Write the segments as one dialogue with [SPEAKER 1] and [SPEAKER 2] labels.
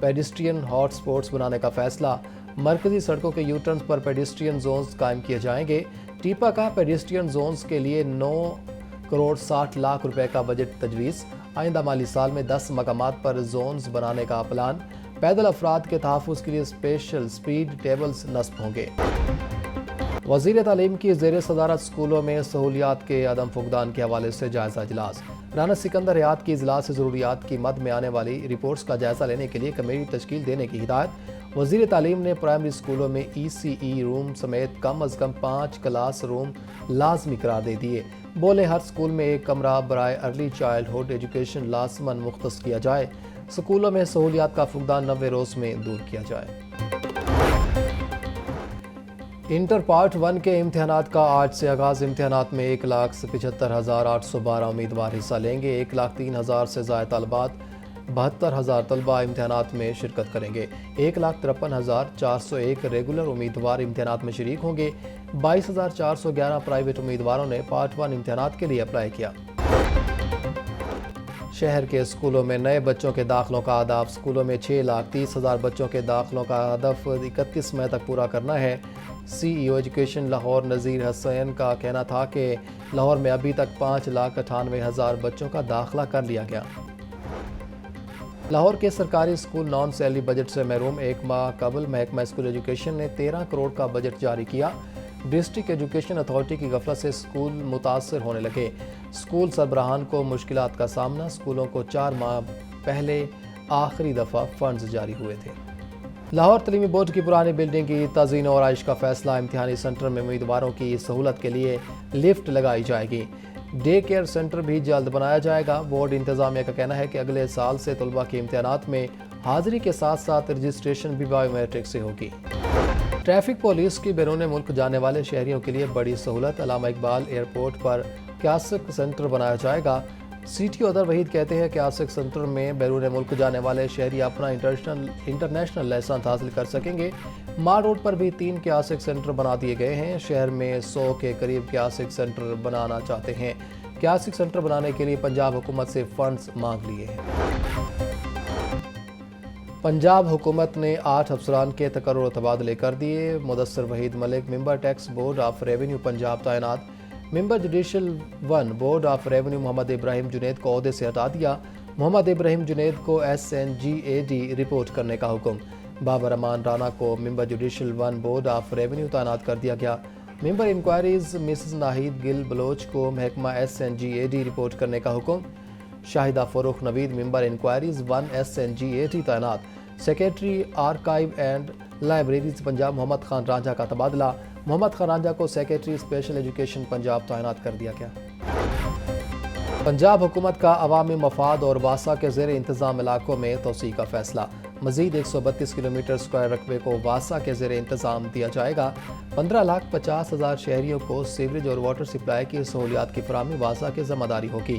[SPEAKER 1] Pedestrian hot spots بنانے کا فیصلہ، مرکزی سڑکوں کے you turns per pedestrian zones قائم کیے جائیں گے۔ ٹیپا کا پیڈسٹرین زونز کے لیے 9,60,00,000 روپے کا بجٹ تجویز، آئندہ مالی سال میں 10 مقامات پر زونز بنانے کا پلان، پیدل افراد کے تحفظ کے لیے اسپیشل سپیڈ ٹیبلز نصب ہوں گے۔ وزیر تعلیم کی زیر صدارت اسکولوں میں سہولیات کے عدم فقدان کے حوالے سے جائزہ اجلاس، رانا سکندر حیات کی اجلاس سے ضروریات کی مد میں آنے والی رپورٹس کا جائزہ لینے کے لیے کمیٹی تشکیل دینے کی ہدایت۔ وزیر تعلیم نے پرائمری اسکولوں میں ECE روم سمیت کم از کم 5 کلاس روم لازمی قرار دے دیے، بولے ہر اسکول میں ایک کمرہ برائے ارلی چائلڈ ہوڈ ایجوکیشن لازماً مختص کیا جائے، اسکولوں میں سہولیات کا فقدان 90 روز میں دور کیا جائے۔ انٹر پارٹ 1 کے امتحانات کا آج سے آغاز، امتحانات میں 1,75,812 امیدوار حصہ لیں گے، 1,03,000 سے زائد طالبات، 72,000 طلبہ امتحانات میں شرکت کریں گے، 1,53,401 ریگولر امیدوار امتحانات میں شریک ہوں گے، 22,411 پرائیویٹ امیدواروں نے پارٹ 1 امتحانات کے لیے اپلائی کیا۔ شہر کے اسکولوں میں نئے بچوں کے داخلوں کا ہدف، اسکولوں میں 6,30,000 بچوں کے داخلوں کا ہدف 31 مئی تک پورا کرنا ہے۔ CEO ایجوکیشن لاہور نذیر حسین کا کہنا تھا کہ لاہور میں ابھی تک 5,98,000 بچوں کا داخلہ کر لیا گیا۔ لاہور کے سرکاری اسکول نان سیلری بجٹ سے محروم، ایک ماہ قبل محکمہ اسکول ایجوکیشن نے 13 کروڑ کا بجٹ جاری کیا۔ ڈسٹرکٹ ایجوکیشن اتھارٹی کی غفلت سے اسکول متاثر ہونے لگے، اسکول سربراہان کو مشکلات کا سامنا، اسکولوں کو 4 ماہ پہلے آخری دفعہ فنڈز جاری ہوئے تھے۔ لاہور تعلیمی بورڈ کی پرانی بلڈنگ کی تزئین و آرائش کا فیصلہ، امتحانی سینٹر میں امیدواروں کی سہولت کے لیے لفٹ لگائی جائے گی، ڈے کیئر سینٹر بھی جلد بنایا جائے گا۔ بورڈ انتظامیہ کا کہنا ہے کہ اگلے سال سے طلبہ کے امتحانات میں حاضری کے ساتھ ساتھ رجسٹریشن بھی بایو میٹرک سے ہوگی۔ ٹریفک پولیس کی بیرون ملک جانے والے شہریوں کے لیے بڑی سہولت، علامہ اقبال ایئرپورٹ پر کیاسک سینٹر بنایا جائے گا۔ CTO اظہر وحید کہتے ہیں کہ کیاسک سینٹر میں بیرون ملک جانے والے شہری اپنا انٹرنیشنل لائسنس حاصل کر سکیں گے۔ مال روڈ پر بھی 3 کیاسک سینٹر بنا دیے گئے ہیں، شہر میں 100 کے قریب کیاسک سینٹر بنانا چاہتے ہیں۔ کیاسک سینٹر بنانے کے لیے پنجاب حکومت سے فنڈز مانگ لیے ہیں۔ پنجاب حکومت نے 8 افسران کے تقرر و تبادلے کر دیے، Mudassar Waheed Malik member tax board of revenue Punjab تعینات، member judicial 1 board of revenue Muhammad Ibrahim Junaid کو عہدے سے ہٹا دیا، محمد ابراہیم جنید کو SNGAD رپورٹ کرنے کا حکم، بابر امان رانا کو member judicial 1 board of revenue تعینات کر دیا گیا، member inquiries Mrs Naheed Gul Baloch کو محکمہ SNGAD رپورٹ کرنے کا حکم، Shahida Farrukh Naveed member inquiries 1 SNGAD تعینات، secretary archive and libraries Punjab Muhammad Khan Ranjha کا تبادلہ، محمد خان رانجھا کو سیکریٹری اسپیشل ایجوکیشن پنجاب تعینات کر دیا گیا۔ پنجاب حکومت کا عوامی مفاد اور واسا کے زیر انتظام علاقوں میں توسیع کا فیصلہ، مزید 132 کلومیٹر اسکوائر رقبے کو واسا کے زیر انتظام دیا جائے گا، 15,50,000 شہریوں کو سیوریج اور واٹر سپلائی کی سہولیات کی فراہمی واسا کی ذمہ داری ہوگی۔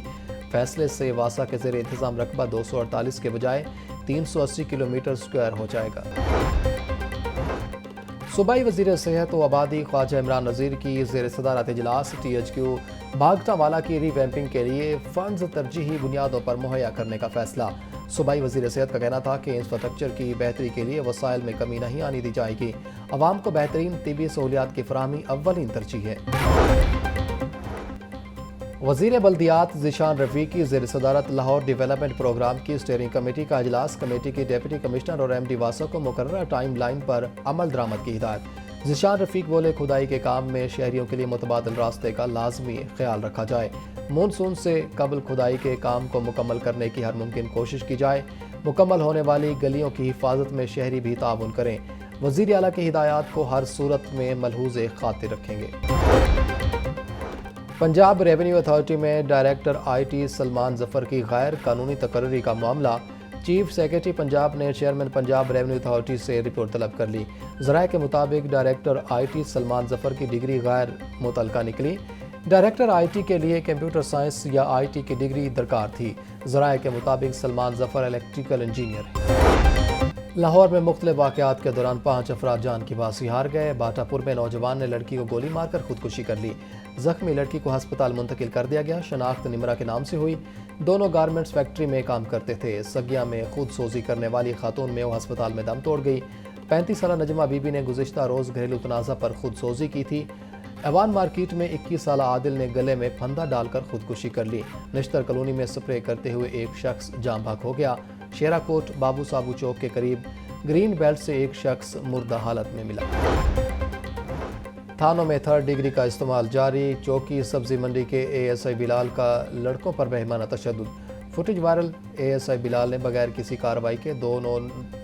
[SPEAKER 1] فیصلے سے واسا کے زیر انتظام رقبہ 248 کے بجائے 380 کلومیٹر اسکوائر ہو جائے گا۔ صوبائی وزیر صحت و آبادی خواجہ عمران نذیر کی زیر صدارت اجلاس، THQ بھاگٹا والا کی ری ویمپنگ کے لیے فنڈز ترجیحی بنیادوں پر مہیا کرنے کا فیصلہ، صوبائی وزیر صحت کا کہنا تھا کہ انفراسٹرکچر کی بہتری کے لیے وسائل میں کمی نہیں آنے دی جائے گی، عوام کو بہترین طبی سہولیات کی فراہمی اولین ترجیح ہے۔ وزیر بلدیات ذیشان رفیق کی زیر صدارت لاہور ڈیولپمنٹ پروگرام کی اسٹیئرنگ کمیٹی کا اجلاس، کمیٹی کی ڈپٹی کمشنر اور MD واسا کو مقررہ ٹائم لائن پر عمل درآمد کی ہدایت۔ ذیشان رفیق بولے کھدائی کے کام میں شہریوں کے لیے متبادل راستے کا لازمی خیال رکھا جائے، مونسون سے قبل کھدائی کے کام کو مکمل کرنے کی ہر ممکن کوشش کی جائے، مکمل ہونے والی گلیوں کی حفاظت میں شہری بھی تعاون کریں، وزیر اعلیٰ کی ہدایات کو ہر صورت میں ملحوظ خاطر رکھیں گے۔ پنجاب ریونیو اتھارٹی میں ڈائریکٹر IT سلمان ظفر کی غیر قانونی تقرری کا معاملہ، چیف سیکریٹری پنجاب نے چیئرمین پنجاب ریونیو اتھارٹی سے رپورٹ طلب کر لی، ذرائع کے مطابق ڈائریکٹر IT سلمان ظفر کی ڈگری غیر متعلقہ نکلی، ڈائریکٹر IT کے لیے کمپیوٹر سائنس یا IT کی ڈگری درکار تھی، ذرائع کے مطابق سلمان ظفر الیکٹریکل انجینئر ہے۔ لاہور میں مختلف واقعات کے دوران 5 افراد جان کی باسی ہار گئے۔ باٹا پور میں نوجوان نے لڑکی کو گولی مار کر خودکشی کر لی۔ زخمی لڑکی کو ہسپتال منتقل کر دیا گیا۔ شناخت نمرا کے نام سے ہوئی۔ دونوں گارمنٹس فیکٹری میں کام کرتے تھے۔ سگیاں میں خود سوزی کرنے والی خاتون میو ہسپتال میں دم توڑ گئی۔ 35 سالہ نجمہ بی بی نے گزشتہ روز گھریلو تنازع پر خود سوزی کی تھی۔ ایوان مارکیٹ میں 21 سالہ عادل نے گلے میں پھندا ڈال کر خودکشی کر لی۔ نشتر کالونی میں سپرے کرتے ہوئے ایک شخص جاں بحق ہو گیا۔ شیرا کوٹ بابو صابو چوک کے قریب گرین بیلٹ سے ایک شخص مردہ حالت میں ملا۔ تھانوں میں 3rd ڈگری کا استعمال جاری۔ چوکی سبزی منڈی کے اے ایس آئی بلال کا لڑکوں پر بہیمانہ تشدد۔ Footage viral. A S I Bilal نے بغیر کسی کارروائی کے 2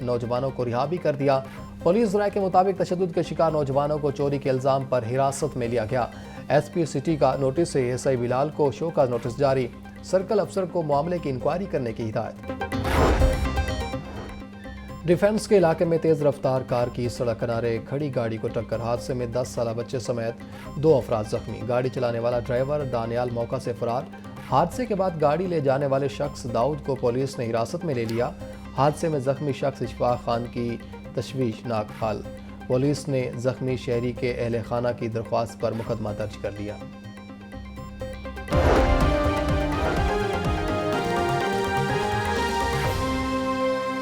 [SPEAKER 1] نوجوانوں کو رہا بھی کر دیا۔ پولیس رائے کے مطابق تشدد کے شکار نوجوانوں کو چوری کے الزام پر حراست میں لیا گیا۔ ایس پی سٹی کا نوٹس سے اے ایس آئی بلال کو شو کا نوٹس جاری۔ سرکل افسر کو معاملے کی انکوائری کرنے کی ہدایت۔ ڈیفنس کے علاقے میں تیز رفتار کار کی سڑک کنارے کھڑی گاڑی کو ٹکر۔ حادثے میں 10 سالہ بچے سمیت 2 افراد زخمی۔ گاڑی چلانے والا ڈرائیور دانیال موقع سے فرار۔ حادثے کے بعد گاڑی لے جانے والے شخص داؤد کو پولیس نے حراست میں لے لیا۔ حادثے میں زخمی شخص اشفاق خان کی تشویشناک حال۔ پولیس نے زخمی شہری کے اہل خانہ کی درخواست پر مقدمہ درج کر لیا۔